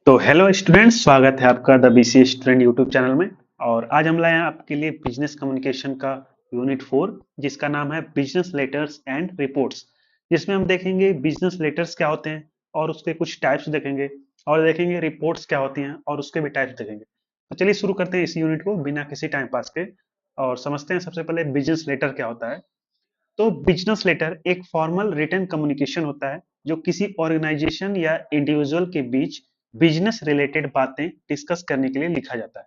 तो hello students, स्वागत है आपका the BCA student YouTube channel में। और आज हम लाए हैं आपके लिए बिजनेस कम्युनिकेशन का यूनिट 4, जिसका नाम है बिजनेस लेटर्स एंड रिपोर्ट्स। जिसमें हम देखेंगे बिजनेस लेटर्स क्या होते हैं और उसके कुछ टाइप्स देखेंगे, और देखेंगे रिपोर्ट्स क्या होती हैं और उसके भी टाइप्स देखेंगे। तो चलिए शुरू करते हैं इस यूनिट को बिना किसी टाइम पास के, और समझते हैं सबसे पहले बिजनेस लेटर क्या होता है। तो बिजनेस लेटर एक फॉर्मल रिटन कम्युनिकेशन होता है जो किसी ऑर्गेनाइजेशन या इंडिविजुअल के बीच बिजनेस रिलेटेड बातें डिस्कस करने के लिए लिखा जाता है।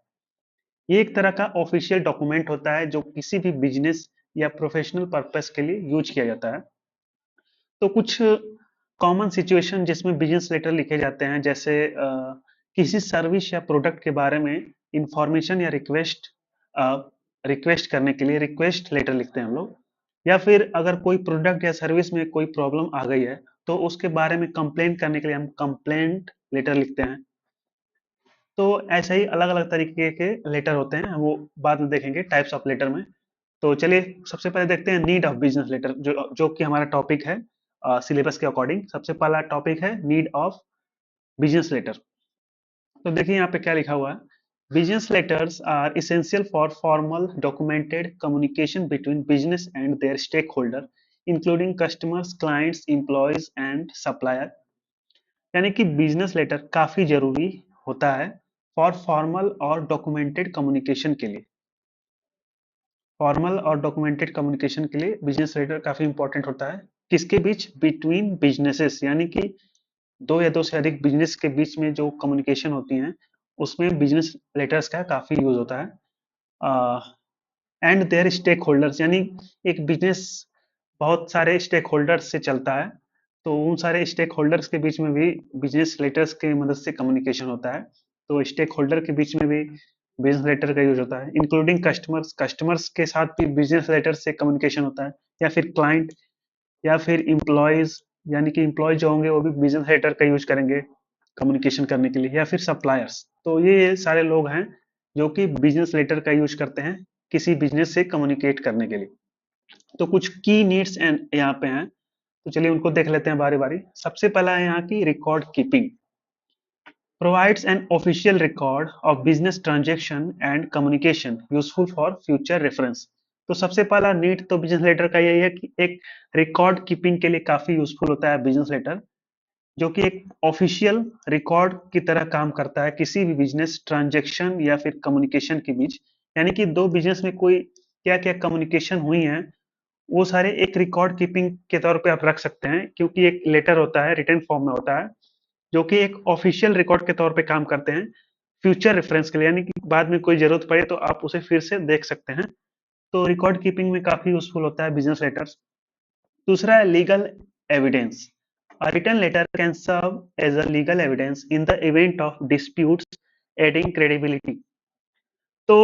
ये एक तरह का ऑफिशियल डॉक्यूमेंट होता है जो किसी भी बिजनेस या प्रोफेशनल पर्पस के लिए यूज किया जाता है। तो कुछ कॉमन सिचुएशन जिसमें बिजनेस लेटर लिखे जाते हैं, जैसे किसी सर्विस या प्रोडक्ट के बारे में इंफॉर्मेशन या रिक्वेस्ट करने के लिए रिक्वेस्ट लेटर लिखते हैं हम लोग। या फिर अगर कोई प्रोडक्ट या सर्विस में कोई प्रॉब्लम आ गई है तो उसके बारे में कंप्लेंट करने के लिए हम कंप्लेंट लेटर लिखते हैं। तो ऐसे ही अलग अलग तरीके के लेटर होते हैं, वो बाद में देखेंगे टाइप्स ऑफ लेटर में। तो चलिए सबसे पहले देखते हैं नीड ऑफ बिजनेस लेटर, जो जो कि हमारा टॉपिक है सिलेबस के अकॉर्डिंग। सबसे पहला टॉपिक है नीड ऑफ बिजनेस लेटर। तो देखिए यहाँ पे क्या लिखा हुआ है। Business letters are essential for formal documented communication between business and their stakeholder including customers, clients, employees and supplier. यानी कि बिजनेस लेटर काफी जरूरी होता है फॉर फॉर्मल और डॉक्यूमेंटेड कम्युनिकेशन के लिए। फॉर्मल और डॉक्यूमेंटेड कम्युनिकेशन के लिए बिजनेस लेटर काफी इंपॉर्टेंट होता है। किसके बीच? बिटवीन बिजनेसेस, यानी कि दो या दो से अधिक बिजनेस के बीच में जो कम्युनिकेशन होती है उसमें बिजनेस लेटर्स का काफी यूज होता है। एंड देयर स्टेक होल्डर्स, यानी एक बिजनेस बहुत सारे स्टेक होल्डर्स से चलता है, तो उन सारे स्टेक होल्डर्स के बीच में भी बिजनेस लेटर्स की मदद से कम्युनिकेशन होता है। तो स्टेक होल्डर के बीच में भी बिजनेस लेटर का यूज होता है, इंक्लूडिंग कस्टमर्स। कस्टमर्स के साथ भी बिजनेस लेटर से कम्युनिकेशन होता है, या फिर क्लाइंट, या फिर इम्प्लॉयज, यानी कि इम्प्लॉय जो होंगे वो भी बिजनेस लेटर का यूज करेंगे कम्युनिकेशन करने के लिए, या फिर सप्लायर्स। तो ये सारे लोग हैं जो कि बिजनेस लेटर का यूज करते हैं किसी बिजनेस से कम्युनिकेट करने के लिए। तो कुछ की नीड्स एंड यहाँ पे हैं, तो चलिए उनको देख लेते हैं बारी बारी। सबसे पहला है यहाँ की record keeping. Provides an official record of business transaction and communication useful for future reference. तो सबसे पहला नीड तो बिजनेस लेटर का यही है कि एक रिकॉर्ड कीपिंग के लिए काफी यूजफुल होता है बिजनेस लेटर, जो कि एक ऑफिशियल रिकॉर्ड की तरह काम करता है किसी भी बिजनेस ट्रांजैक्शन या फिर कम्युनिकेशन के बीच। यानी कि दो बिजनेस में कोई क्या क्या कम्युनिकेशन हुई है वो सारे एक रिकॉर्ड कीपिंग के तौर पे आप रख सकते हैं, क्योंकि एक लेटर होता है, रिटन फॉर्म में होता है, जो कि एक ऑफिशियल रिकॉर्ड के तौर पे काम करते हैं फ्यूचर रेफरेंस के लिए। यानी कि बाद में कोई जरूरत पड़े तो आप उसे फिर से देख सकते हैं। तो रिकॉर्ड कीपिंग में काफी यूजफुल होता है बिजनेस लेटर्स। दूसरा है legal evidence. A written letter can serve as a legal evidence in the event of disputes, adding credibility. तो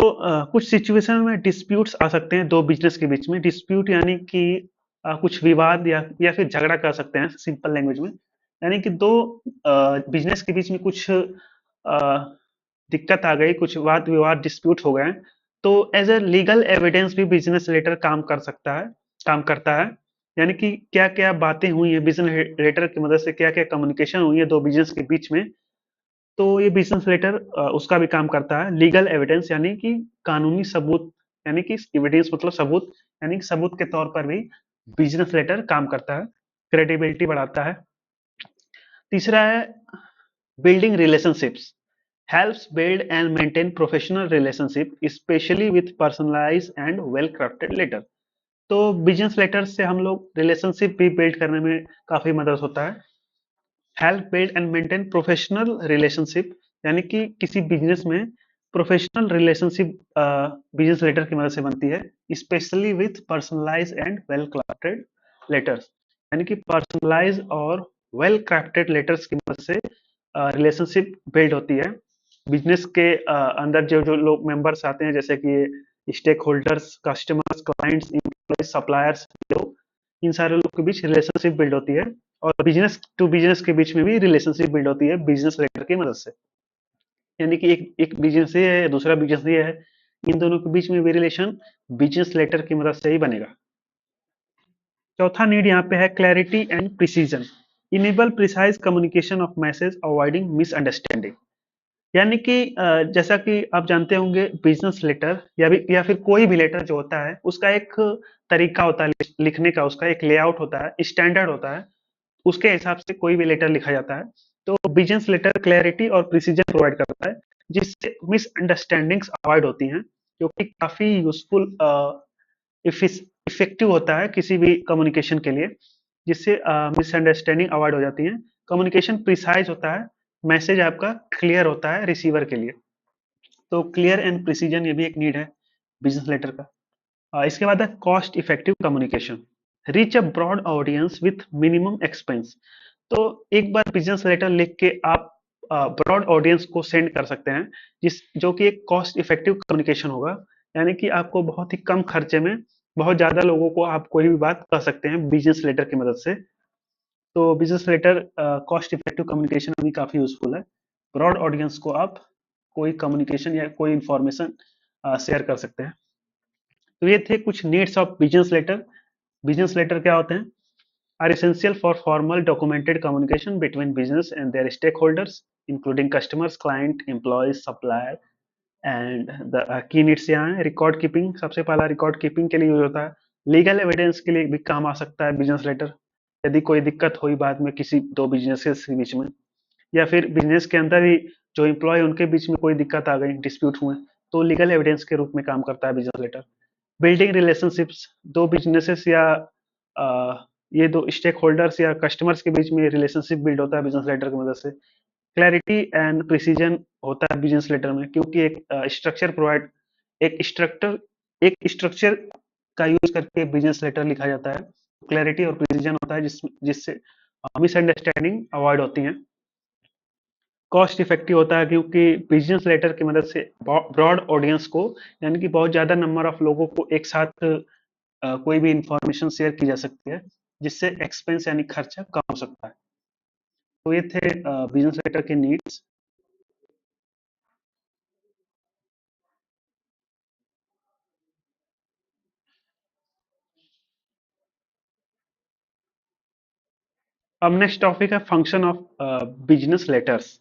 कुछ सिचुएशन में डिस्प्यूट्स आ सकते हैं दो बिजनेस के बीच में। डिस्प्यूट यानी कि कुछ विवाद या फिर झगड़ा कर सकते हैं सिंपल लैंग्वेज में। यानी कि दो बिजनेस के बीच में कुछ दिक्कत आ गई, कुछ वाद विवाद डिस्प्यूट हो गए, तो एज ए लीगल एविडेंस भी बिजनेस लेटर काम कर सकता है, काम करता है। यानी कि क्या क्या बातें हुई है बिजनेस लेटर की मदद से, क्या क्या कम्युनिकेशन हुई है दो बिजनेस के बीच में, तो ये बिजनेस लेटर उसका भी काम करता है। लीगल एविडेंस यानी कि कानूनी सबूत, यानी कि एविडेंस मतलब सबूत, यानी कि सबूत के तौर पर भी बिजनेस लेटर काम करता है, क्रेडिबिलिटी बढ़ाता है। तीसरा है building relationships. helps build and maintain professional relationship especially with personalized and well crafted letter। तो बिजनेस लेटर से हम लोग रिलेशनशिप भी बिल्ड करने में काफी मदद होता है। Help build and maintain professional relationship, यानी कि किसी बिजनेस में प्रोफेशनल रिलेशनशिप बिजनेस लेटर की मदद से बनती है, specially with personalise and well crafted letters. यानी कि पर्सनलाइज और वेल क्राफ्टेड लेटर्स की मदद से रिलेशनशिप बिल्ड होती है। बिजनेस के अंदर जो जो लोग मेंबर्स आते हैं, जैसे कि stakeholders, customers, clients, employees, suppliers, इन सारे लोग के बीच रिलेशनशिप बिल्ड होती है। और बिजनेस टू बिजनेस के बीच में भी रिलेशनशिप बिल्ड होती है बिजनेस लेटर की मदद से। यानी कि एक एक बिजनेस ये है, दूसरा बिजनेस ये है, इन दोनों के बीच में भी रिलेशन बिजनेस लेटर की मदद से ही बनेगा। चौथा नीड यहाँ पे है clarity and precision. Enable precise communication of message avoiding misunderstanding. यानी कि जैसा कि आप जानते होंगे बिजनेस लेटर या फिर कोई भी लेटर जो होता है उसका एक तरीका होता है लिखने का, उसका एक लेआउट होता है, स्टैंडर्ड होता है, उसके हिसाब से कोई भी लेटर लिखा जाता है। तो बिजनेस लेटर क्लैरिटी और प्रिसीजन प्रोवाइड करता है, जिससे मिसअंडरस्टैंडिंग्स अवॉइड होती हैं, जो कि काफी यूजफुल इफेक्टिव होता है किसी भी कम्युनिकेशन के लिए, जिससे मिसअंडरस्टैंडिंग अवॉइड हो जाती है। कम्युनिकेशन प्रिसाइज होता है, मैसेज आपका क्लियर होता है रिसीवर के लिए। तो क्लियर एंड प्रिसीजन ये भी एक नीड है बिजनेस लेटर का। इसके बाद है cost effective communication, reach a broad audience with minimum expense. तो एक बार बिजनेस लेटर लिख के आप ब्रॉड ऑडियंस को सेंड कर सकते हैं, जिस जो कि एक कॉस्ट इफेक्टिव कम्युनिकेशन होगा, यानी कि आपको बहुत ही कम खर्चे में बहुत ज्यादा लोगों को आप कोई भी बात कह सकते हैं बिजनेस लेटर की मदद से। तो business letter cost effective communication में भी काफी यूजफुल है। ब्रॉड ऑडियंस को आप कोई कम्युनिकेशन या कोई इंफॉर्मेशन शेयर कर सकते हैं। तो ये थे कुछ needs of business letter. Business letter क्या होते हैं? Are essential for formal documented communication between business and their stakeholders, including customers, client, employees, supplier, and the key needs यहाँ है रिकॉर्ड कीपिंग। सबसे पहला रिकॉर्ड कीपिंग के लिए यूज होता है। लीगल एविडेंस के लिए भी काम आ सकता है बिजनेस लेटर, यदि कोई दिक्कत हुई बाद में किसी दो बिजनेसेस के बीच में, या फिर बिजनेस के अंदर ही जो एम्प्लॉय उनके बीच में कोई दिक्कत आ गई, डिस्प्यूट हुए, तो लीगल एविडेंस के रूप में काम करता है बिजनेस लेटर। बिल्डिंग रिलेशनशिप्स, दो बिजनेसेस या ये दो स्टेक होल्डर्स या कस्टमर्स के बीच में रिलेशनशिप बिल्ड होता है बिजनेस लेटर की मदद से। क्लैरिटी एंड प्रिसीजन होता है बिजनेस लेटर में, क्योंकि स्ट्रक्चर प्रोवाइड एक स्ट्रक्चर एक स्ट्रक्चर का यूज करके बिजनेस लेटर लिखा जाता है। क्लैरिटी और प्रिसीजन होता है जिससे मिसअंडरस्टैंडिंग अवॉइड होती है। कॉस्ट इफेक्टिव होता है क्योंकि बिजनेस लेटर की मदद से ब्रॉड ऑडियंस को, यानी कि बहुत ज्यादा नंबर ऑफ लोगों को एक साथ कोई भी इंफॉर्मेशन शेयर की जा सकती है, जिससे एक्सपेंस यानी खर्चा कम हो सकता है। तो ये थे बिजनेस लेटर के नीड्स। अब नेक्स्ट टॉपिक है फंक्शन ऑफ बिजनेस लेटर्स।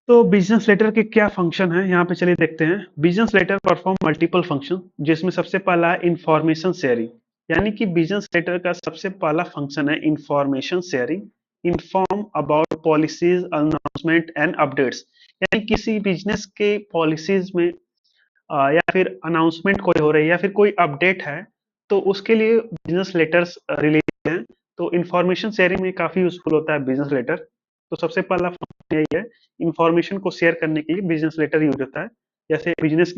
तो बिजनेस लेटर के क्या फंक्शन है यहाँ पे चलिए देखते हैं। Business letter perform multiple function, जिसमें सबसे पहला है इंफॉर्मेशन शेयरिंग, यानी कि बिजनेस लेटर का सबसे पहला फंक्शन है information sharing. Inform about policies, announcement and updates, यानी किसी बिजनेस के पॉलिसीज में या फिर अनाउंसमेंट कोई हो रही है या फिर कोई अपडेट है, तो उसके लिए बिजनेस लेटर्स रिलीज हैं। तो इंफॉर्मेशन शेयरिंग में काफी यूजफुल होता है बिजनेस लेटर। तो सबसे पहला फंक्शन यही है, इंफॉर्मेशन को शेयर करने के लिए बिजनेस लेटर यूज होता है। जैसे बिजनेस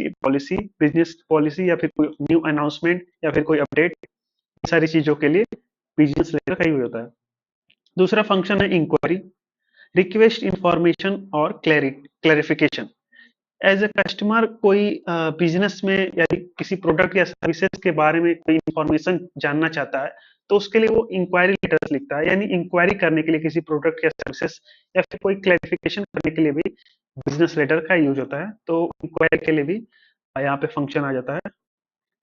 पॉलिसी या फिर कोई न्यू अनाउंसमेंट या फिर कोई अपडेट, सारी चीजों के लिए बिजनेस लेटर का यूज होता है। दूसरा फंक्शन है इंक्वायरी, रिक्वेस्ट इंफॉर्मेशन और क्लैरिफिकेशन। एज ए कस्टमर कोई बिजनेस में या किसी प्रोडक्ट या सर्विसेज के बारे में कोई इंफॉर्मेशन जानना चाहता है, तो उसके लिए वो इंक्वायरी लेटर्स लिखता है, यानी इंक्वायरी करने के लिए किसी प्रोडक्ट या सर्विसेज या फिर कोई क्लैरिफिकेशन करने के लिए भी बिजनेस लेटर का यूज होता है। तो इंक्वायरी के लिए भी यहाँ पे फंक्शन आ जाता है।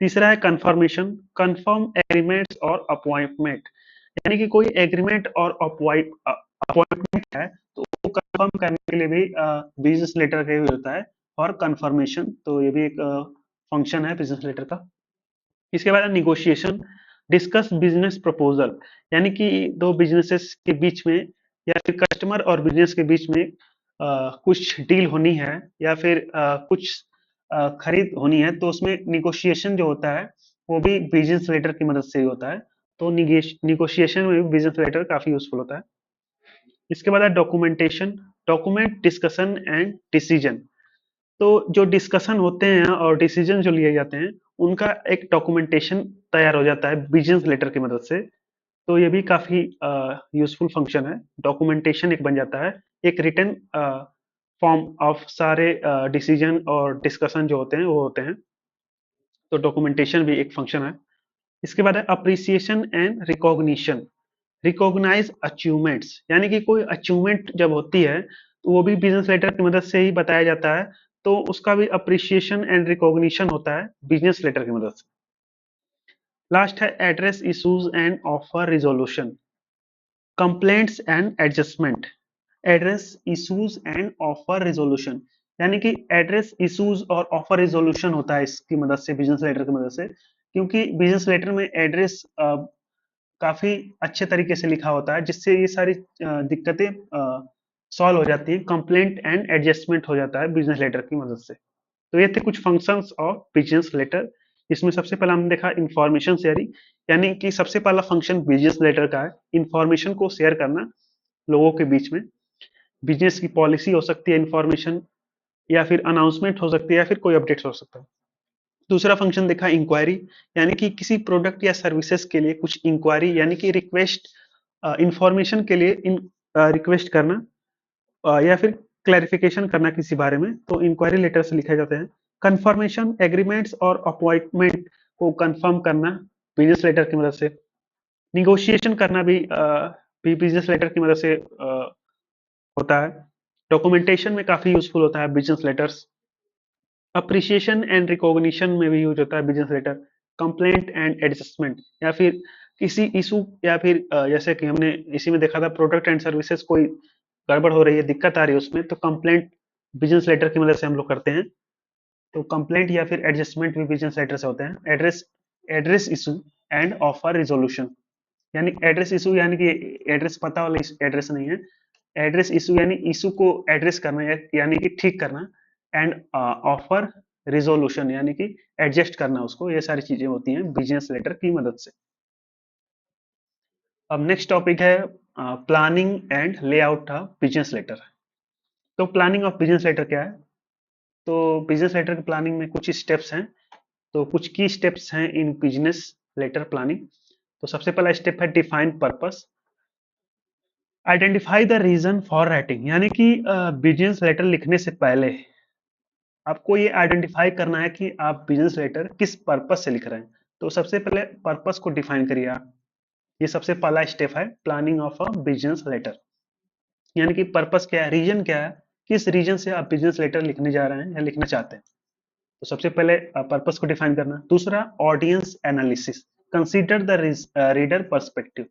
तीसरा है कंफर्मेशन, कंफर्म एग्रीमेंट्स और अपॉइंटमेंट, यानी कि कोई एग्रीमेंट और अपॉइंटमेंट है, तो वो कंफर्म करने के लिए भी बिजनेस लेटर का यूज होता है। और कंफर्मेशन, तो ये भी एक फंक्शन है बिजनेस लेटर का। इसके बाद निगोशिएशन, डिस्कस बिजनेस प्रपोजल, यानी कि दो बिजनेसेस के बीच में या फिर कस्टमर और बिजनेस के बीच में कुछ डील होनी है या फिर कुछ खरीद होनी है, तो उसमें निगोशिएशन जो होता है वो भी बिजनेस लेटर की मदद से ही होता है। तो निगोशिएशन में भी बिजनेस लेटर काफी यूजफुल होता है। इसके बाद है documentation, document discussion and decision. तो जो डिस्कशन होते हैं और डिसीजन जो लिए जाते हैं, उनका एक डॉक्यूमेंटेशन तैयार हो जाता है बिजनेस लेटर की मदद से। तो ये भी काफी यूजफुल फंक्शन है। डॉक्यूमेंटेशन एक बन जाता है, एक रिटन फॉर्म ऑफ सारे डिसीजन और डिस्कशन जो होते हैं वो होते हैं। तो डॉक्यूमेंटेशन भी एक फंक्शन है। इसके बाद है appreciation and recognition, recognise achievements, यानी कि कोई अचीवमेंट जब होती है तो वो भी बिजनेस लेटर की मदद से ही बताया जाता है। तो उसका भी अप्रिसिएशन एंड रिकॉग्निशन होता है बिजनेस लेटर की मदद से। लास्ट है address issues and offer resolution, complaints and adjustment, address issues and offer resolution, यानी कि एड्रेस इश्यूज और ऑफर रिजोल्यूशन होता है इसकी मदद से, बिजनेस लेटर की मदद से। क्योंकि बिजनेस लेटर में एड्रेस काफी अच्छे तरीके से लिखा होता है, जिससे ये सारी दिक्कतें सॉल्व हो जाती हैं, कंप्लेंट एंड एडजस्टमेंट हो जाता है बिजनेस लेटर की मदद से। तो ये थे कुछ फंक्शंस ऑफ बिजनेस लेटर। इसमें सबसे पहला हमने देखा इंफॉर्मेशन शेयरिंग, यानी कि सबसे पहला फंक्शन बिजनेस लेटर का है इंफॉर्मेशन को शेयर करना लोगों के बीच में। बिजनेस की पॉलिसी हो सकती है इंफॉर्मेशन, या फिर अनाउंसमेंट हो सकती है, या फिर कोई अपडेट्स हो सकता है। दूसरा फंक्शन देखा इंक्वायरी, यानी कि किसी प्रोडक्ट या सर्विसेज के लिए कुछ इंक्वायरी यानी कि रिक्वेस्ट, इंफॉर्मेशन के लिए रिक्वेस्ट करना, या फिर क्लैरिफिकेशन करना किसी बारे में, तो इंक्वायरी लेटर से लिखे जाते हैं। कंफर्मेशन एग्रीमेंट्स और अपॉइंटमेंट को कंफर्म करना बिजनेस लेटर की मदद से। निगोशिएशन करना भी बिजनेस लेटर की मदद से होता है। डॉक्यूमेंटेशन में काफी यूजफुल होता है business letters. Appreciation and recognition में भी यूज होता है business letter. Complaint and adjustment, या फिर किसी इशू, या फिर जैसे कि हमने इसी में देखा था प्रोडक्ट एंड सर्विसेज कोई गड़बड़ हो रही है, दिक्कत आ रही है उसमें, तो कंप्लेंट बिजनेस लेटर की मदद से हम लोग करते हैं। तो कंप्लेंट या फिर एडजस्टमेंट भी बिजनेस लेटर से होते हैं। Address address issue and offer resolution, यानी एड्रेस इशू यानी कि एड्रेस पता वाला एड्रेस नहीं है। एड्रेस इशू यानी इशू को एड्रेस करना, यानी कि ठीक करना। एंड ऑफर रिजोल्यूशन यानी कि एडजस्ट करना उसको। ये सारी चीजें होती हैं बिजनेस लेटर की मदद से। अब नेक्स्ट टॉपिक है planning and layout of business letter. तो प्लानिंग ऑफ बिजनेस लेटर क्या है? तो बिजनेस लेटर की प्लानिंग में कुछ स्टेप्स हैं। तो कुछ की स्टेप्स हैं इन बिजनेस लेटर प्लानिंग। तो सबसे पहला स्टेप है define purpose. Identify the reason for writing, यानी कि बिजनेस लेटर लिखने से पहले आपको ये आइडेंटिफाई करना है कि आप बिजनेस लेटर किस पर्पस से लिख रहे हैं। तो सबसे पहले पर्पस को डिफाइन करिए आप। ये सबसे पहला स्टेप है planning of a business letter, यानी कि पर्पस क्या है, रीजन क्या है, किस रीजन से आप बिजनेस लेटर लिखने जा रहे हैं या लिखना चाहते हैं। तो सबसे पहले पर्पस को डिफाइन करना। दूसरा audience analysis, consider the reader perspective,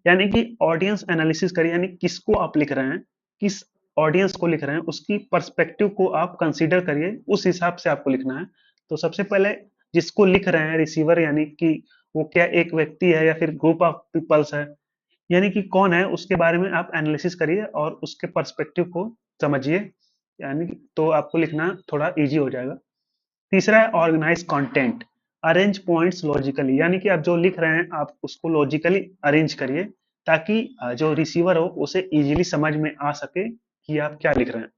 यानी कि ऑडियंस एनालिसिस करिए, यानी किसको आप लिख रहे हैं, किस ऑडियंस को लिख रहे हैं, उसकी पर्सपेक्टिव को आप कंसीडर करिए, उस हिसाब से आपको लिखना है। तो सबसे पहले जिसको लिख रहे हैं रिसीवर, यानी कि वो क्या एक व्यक्ति है या फिर ग्रुप ऑफ पीपल्स है, यानी कि कौन है, उसके बारे में आप एनालिसिस करिए और उसके पर्सपेक्टिव को समझिए, यानी तो आपको लिखना थोड़ा इजी हो जाएगा। तीसरा है organise content, arrange points logically, यानी कि आप जो लिख रहे हैं आप उसको लॉजिकली अरेंज करिए, ताकि जो रिसीवर हो उसे इजीली समझ में आ सके कि आप क्या लिख रहे हैं।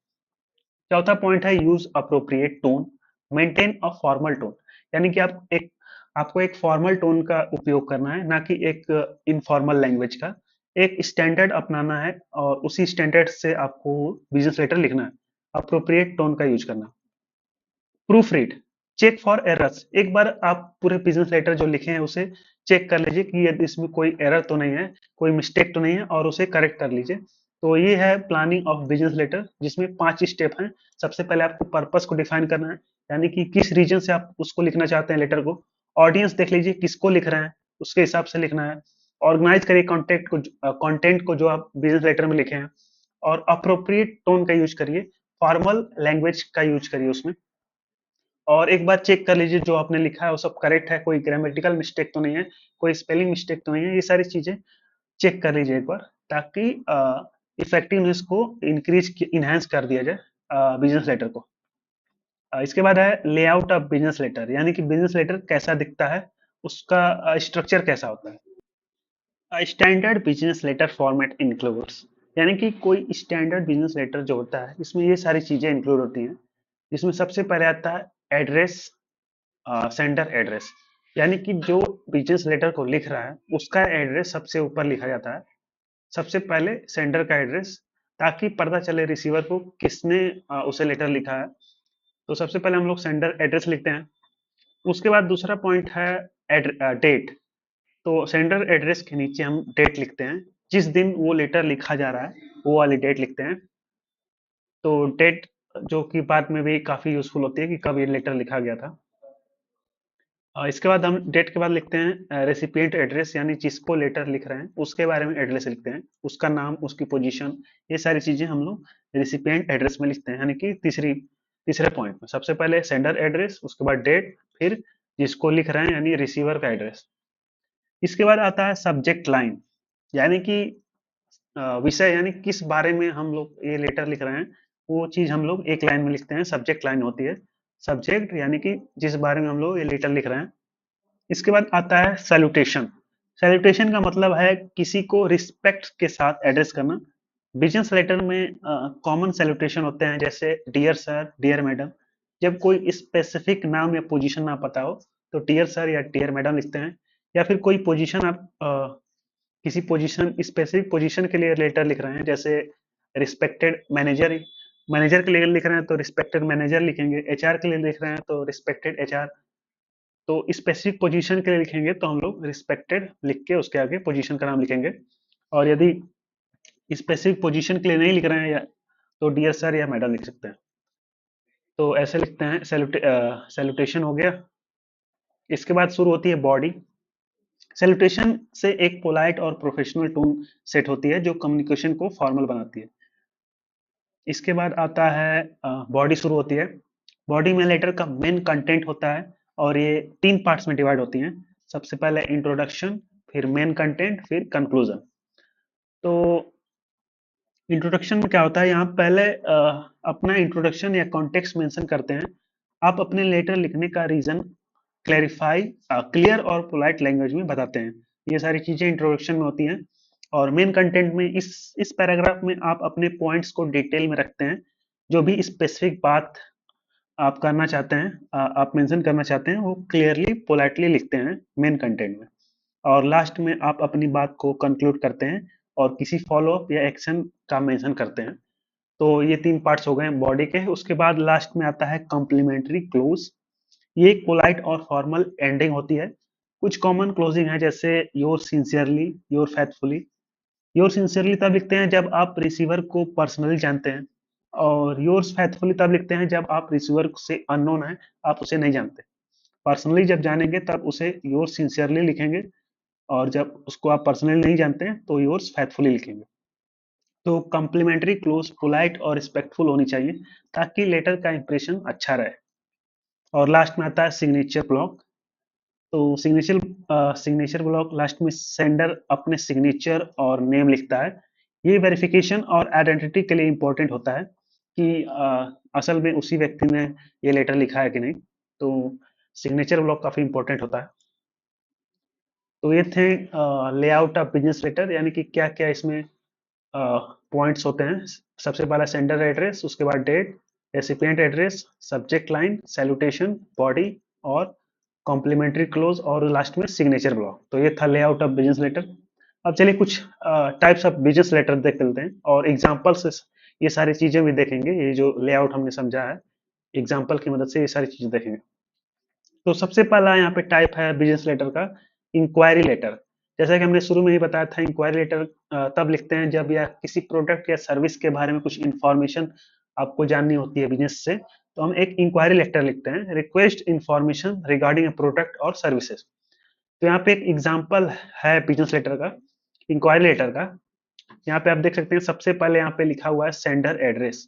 चौथा पॉइंट है use appropriate tone, maintain a formal tone, यानी कि आपको एक फॉर्मल टोन का उपयोग करना है, ना कि एक इनफॉर्मल लैंग्वेज का। एक स्टैंडर्ड अपनाना है और उसी स्टैंडर्ड से आपको बिजनेस लेटर लिखना है। अप्रोप्रिएट टोन का यूज करना। Proofread, check for errors, एक बार आप पूरे बिजनेस लेटर जो लिखे हैं उसे चेक कर लीजिए कि यदि इसमें कोई एरर तो नहीं है, कोई मिस्टेक तो नहीं है, और उसे करेक्ट कर लीजिए। तो ये है प्लानिंग ऑफ बिजनेस लेटर, जिसमें 5 स्टेप हैं। सबसे पहले आपको पर्पस को डिफाइन करना है, यानी कि किस रीजन से आप उसको लिखना चाहते हैं लेटर को। ऑडियंस देख लीजिए किसको लिख रहे हैं, उसके हिसाब से लिखना है। ऑर्गेनाइज करिए कंटेंट को जो आप बिजनेस लेटर में लिखे हैं, और अप्रोप्रिएट टोन का यूज करिए, फॉर्मल लैंग्वेज का यूज करिए उसमें। और एक बार चेक कर लीजिए जो आपने लिखा है वो सब करेक्ट है, कोई ग्रामेटिकल मिस्टेक तो नहीं है, कोई स्पेलिंग मिस्टेक तो नहीं है, ये सारी चीजें चेक कर लीजिए एक बार, ताकि इफेक्टिवनेस को इंक्रीज इनहेंस कर दिया जाए बिजनेस लेटर को। इसके बाद है लेआउट ऑफ बिजनेस लेटर, यानी कि बिजनेस लेटर कैसा दिखता है, उसका स्ट्रक्चर कैसा होता है। Standard business letter format includes, यानी कि कोई स्टैंडर्ड बिजनेस लेटर जो होता है इसमें ये सारी चीजें इंक्लूड होती हैं। जिसमें सबसे पहले आता है एड्रेस, सेंडर एड्रेस, यानी कि जो बिजनेस लेटर को लिख रहा है उसका एड्रेस सबसे ऊपर लिखा जाता है, सबसे पहले सेंडर का एड्रेस, ताकि पता चले रिसीवर को किसने उसे लेटर लिखा है। तो सबसे पहले हम लोग सेंडर एड्रेस लिखते हैं। उसके बाद दूसरा पॉइंट है डेट। तो सेंडर एड्रेस के नीचे हम डेट लिखते हैं, जिस दिन वो लेटर लिखा जा रहा है वो वाली डेट लिखते हैं। तो डेट जो कि बाद में भी काफी यूजफुल होती है कि कब ये लेटर लिखा गया था। इसके बाद हम डेट के बाद लिखते हैं रेसिपिएंट एड्रेस, यानी जिसको लेटर लिख रहे हैं उसके बारे में एड्रेस लिखते हैं, उसका नाम, उसकी पोजीशन, ये सारी चीजें हम लोग रेसिपिएंट एड्रेस में लिखते हैं, यानी कि तीसरे पॉइंट में सबसे पहले सेंडर एड्रेस, उसके बाद डेट, फिर जिसको लिख रहे हैं यानी रिसीवर का एड्रेस। इसके बाद आता है सब्जेक्ट लाइन, यानी कि विषय, यानी किस बारे में हम लोग ये लेटर लिख रहे हैं वो चीज हम लोग एक लाइन में लिखते हैं, सब्जेक्ट लाइन होती है। सब्जेक्ट यानी कि जिस बारे में हम लोग ये लेटर लिख रहे हैं। इसके बाद आता है सैल्यूटेशन। सैल्यूटेशन का मतलब है किसी को रिस्पेक्ट के साथ एड्रेस करना। बिजनेस लेटर में कॉमन सैल्यूटेशन होते हैं, जैसे डियर सर, डियर मैडम। जब कोई स्पेसिफिक नाम या पोजीशन ना पता हो तो डियर सर या डियर मैडम लिखते हैं। या फिर कोई पोजीशन आप किसी पोजीशन, स्पेसिफिक पोजीशन के लिए लेटर लिख रहे हैं, जैसे रिस्पेक्टेड मैनेजर, मैनेजर के लिए लिख रहे हैं तो रिस्पेक्टेड मैनेजर लिखेंगे, एचआर के लिए लिख रहे हैं तो रिस्पेक्टेड एचआर। तो स्पेसिफिक पोजीशन के लिए लिखेंगे तो हम लोग रिस्पेक्टेड लिख के उसके आगे पोजीशन का नाम लिखेंगे। और यदि स्पेसिफिक पोजीशन के लिए नहीं लिख रहे हैं या तो डियर सर या मैडम लिख सकते हैं। तो ऐसे लिखते हैं। सैल्यूटेशन हो गया। इसके बाद शुरू होती है बॉडी। सैल्यूटेशन से एक पोलाइट और प्रोफेशनल टोन सेट होती है जो कम्युनिकेशन को फॉर्मल बनाती है। इसके बाद आता है बॉडी शुरू होती है। बॉडी में लेटर का मेन कंटेंट होता है और ये 3 पार्ट्स में डिवाइड होती हैं। सबसे पहले इंट्रोडक्शन, फिर मेन कंटेंट, फिर कंक्लूजन। तो इंट्रोडक्शन में क्या होता है, यहाँ पहले अपना इंट्रोडक्शन या कॉन्टेक्स्ट मेंशन करते हैं। आप अपने लेटर लिखने का रीजन क्लैरिफाई, क्लियर और पोलाइट लैंग्वेज में बताते हैं। ये सारी चीजें इंट्रोडक्शन में होती हैं। और मेन कंटेंट में इस पैराग्राफ में आप अपने पॉइंट्स को डिटेल में रखते हैं। जो भी स्पेसिफिक बात आप करना चाहते हैं, आप मेंशन करना चाहते हैं, वो क्लियरली पोलाइटली लिखते हैं मेन कंटेंट में। और लास्ट में आप अपनी बात को कंक्लूड करते हैं और किसी फॉलो अप या एक्शन का मेंशन करते हैं। तो ये 3 पार्ट्स हो गए बॉडी के। उसके बाद लास्ट में आता है कॉम्प्लीमेंट्री क्लोज। ये एक पोलाइट और फॉर्मल एंडिंग होती है। कुछ कॉमन क्लोजिंग है, जैसे your sincerely, your faithfully. Your sincerely तब लिखते हैं जब आप रिसीवर को पर्सनली जानते हैं। और योर्स फेथफुली तब लिखते हैं जब आप रिसीवर से अननोन है, आप उसे नहीं जानते। पर्सनली जब जानेंगे तब उसे योर सिंसियरली लिखेंगे। और जब उसको आप पर्सनली नहीं जानते हैं तो योर्स फेथफुली लिखेंगे। तो कॉम्प्लीमेंट्री क्लोज पोलाइट और रिस्पेक्टफुल होनी चाहिए ताकि लेटर का इंप्रेशन अच्छा रहे। और लास्ट में आता है सिग्नेचर ब्लॉक। तो सिग्नेचर ब्लॉक लास्ट में सेंडर अपने सिग्नेचर और नेम लिखता है। ये वेरिफिकेशन और आइडेंटिटी के लिए इंपॉर्टेंट होता है कि असल में उसी व्यक्ति ने ये लेटर लिखा है कि नहीं। तो सिग्नेचर ब्लॉक काफी इंपॉर्टेंट होता है। तो ये थे लेआउट ऑफ बिजनेस लेटर, यानी कि क्या क्या इसमें पॉइंट्स होते हैं। सबसे पहला सेंडर एड्रेस, उसके बाद date, recipient address, subject line, salutation, body और कॉम्प्लीमेंट्री क्लोज और लास्ट में सिग्नेचर ब्लॉक। तो ये था लेआउट ऑफ बिजनेस लेटर। अब चलिए कुछ टाइप्स ऑफ बिजनेस लेटर देख लेते हैं और एग्जांपल से ये सारी चीजें भी देखेंगे। ये जो लेआउट हमने समझा है, एग्जांपल की मदद से ये सारी चीजें देखेंगे। तो सबसे पहला यहाँ पे टाइप है बिजनेस लेटर का, इंक्वायरी लेटर। जैसा कि हमने शुरू में ही बताया था, इंक्वायरी लेटर तब लिखते हैं जब या किसी प्रोडक्ट या सर्विस के बारे में कुछ इंफॉर्मेशन आपको जाननी होती है बिजनेस से, तो हम एक इंक्वायरी लेटर लिखते हैं, request information regarding a product और सर्विसेज। तो यहाँ पे एक एग्जांपल है बिजनेस लेटर का, इंक्वायरी लेटर का। यहाँ पे आप देख सकते हैं सबसे पहले यहाँ पे लिखा हुआ है सेंडर एड्रेस।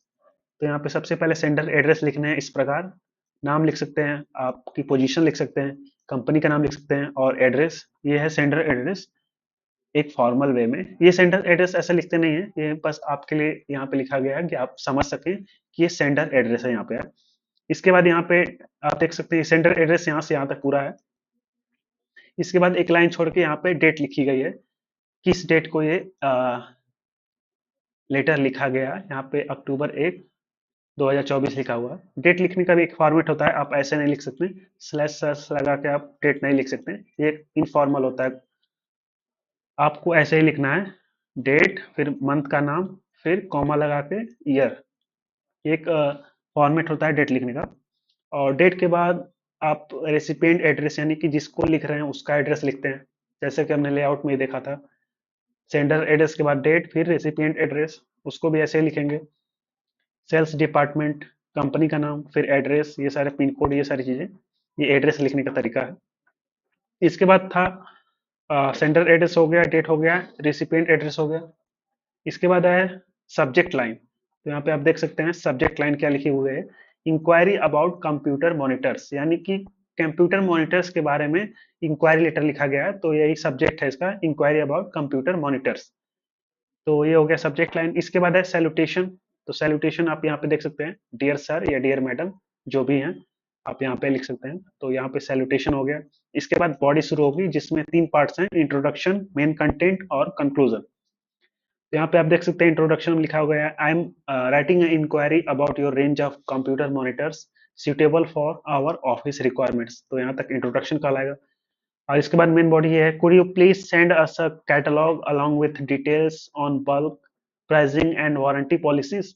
तो यहाँ पे सबसे पहले सेंडर एड्रेस लिखना है इस प्रकार। नाम लिख सकते हैं, आपकी पोजीशन लिख सकते हैं, कंपनी का नाम लिख सकते हैं और एड्रेस। ये है सेंडर एड्रेस एक फॉर्मल वे में। ये सेंडर एड्रेस ऐसे लिखते नहीं है, ये बस आपके लिए यहाँ पे लिखा गया है कि आप समझ सकें कि ये सेंडर एड्रेस है यहाँ पे है। इसके बाद यहाँ पे आप देख सकते हैं सेंडर एड्रेस यहाँ से यहाँ तक पूरा है। इसके बाद एक लाइन छोड़ के यहाँ पे डेट लिखी गई है, किस डेट को ये लेटर लिखा गया है। यहाँ पे अक्टूबर 1 2024 लिखा हुआ है। डेट लिखने का भी एक फॉर्मेट होता है, आप ऐसे नहीं लिख सकते, स्लैश स्लैश लगा के आप डेट नहीं लिख सकते, ये इनफॉर्मल होता है। आपको ऐसे ही लिखना है, डेट, फिर मंथ का नाम, फिर कॉमा लगा के ईयर। एक फॉर्मेट होता है डेट लिखने का। और डेट के बाद आप रेसिपिएंट एड्रेस, यानी कि जिसको लिख रहे हैं उसका एड्रेस लिखते हैं, जैसे कि हमने लेआउट में ही देखा था। सेंडर एड्रेस के बाद डेट, फिर रेसिपिएंट एड्रेस, उसको भी ऐसे ही लिखेंगे। सेल्स डिपार्टमेंट, कंपनी का नाम, फिर एड्रेस, ये सारे पिन कोड, ये सारी चीजें, ये एड्रेस लिखने का तरीका है। इसके बाद था सेंडर एड्रेस हो गया, डेट हो गया, रिसिपिएंट एड्रेस हो गया। इसके बाद है सब्जेक्ट लाइन। तो यहाँ पे आप देख सकते हैं सब्जेक्ट लाइन क्या लिखे हुए है, इंक्वायरी अबाउट कंप्यूटर मॉनिटर्स, यानी कि कंप्यूटर मॉनिटर्स के बारे में इंक्वायरी लेटर लिखा गया है, तो यही सब्जेक्ट है इसका, इंक्वायरी अबाउट कंप्यूटर मॉनिटर्स। तो ये हो गया सब्जेक्ट लाइन। इसके बाद है सैल्यूटेशन। तो सैल्यूटेशन आप यहाँ पे देख सकते हैं, डियर सर या डियर मैडम जो भी हैं आप यहाँ पे लिख सकते हैं, तो यहाँ पे सैल्यूटेशन हो गया। इसके बाद बॉडी शुरू होगी जिसमें 3 पार्ट्स हैं, इंट्रोडक्शन, मेन कंटेंट और कंक्लूजन। तो यहाँ पे आप देख सकते हैं इंट्रोडक्शन में लिखा हुआ है, I am writing an inquiry about your range of computer monitors suitable for our office requirements. तो यहाँ तक इंट्रोडक्शन का आएगा। और इसके बाद मेन बॉडी ये है, could you please send us a catalogue along with details on bulk pricing and warranty policies.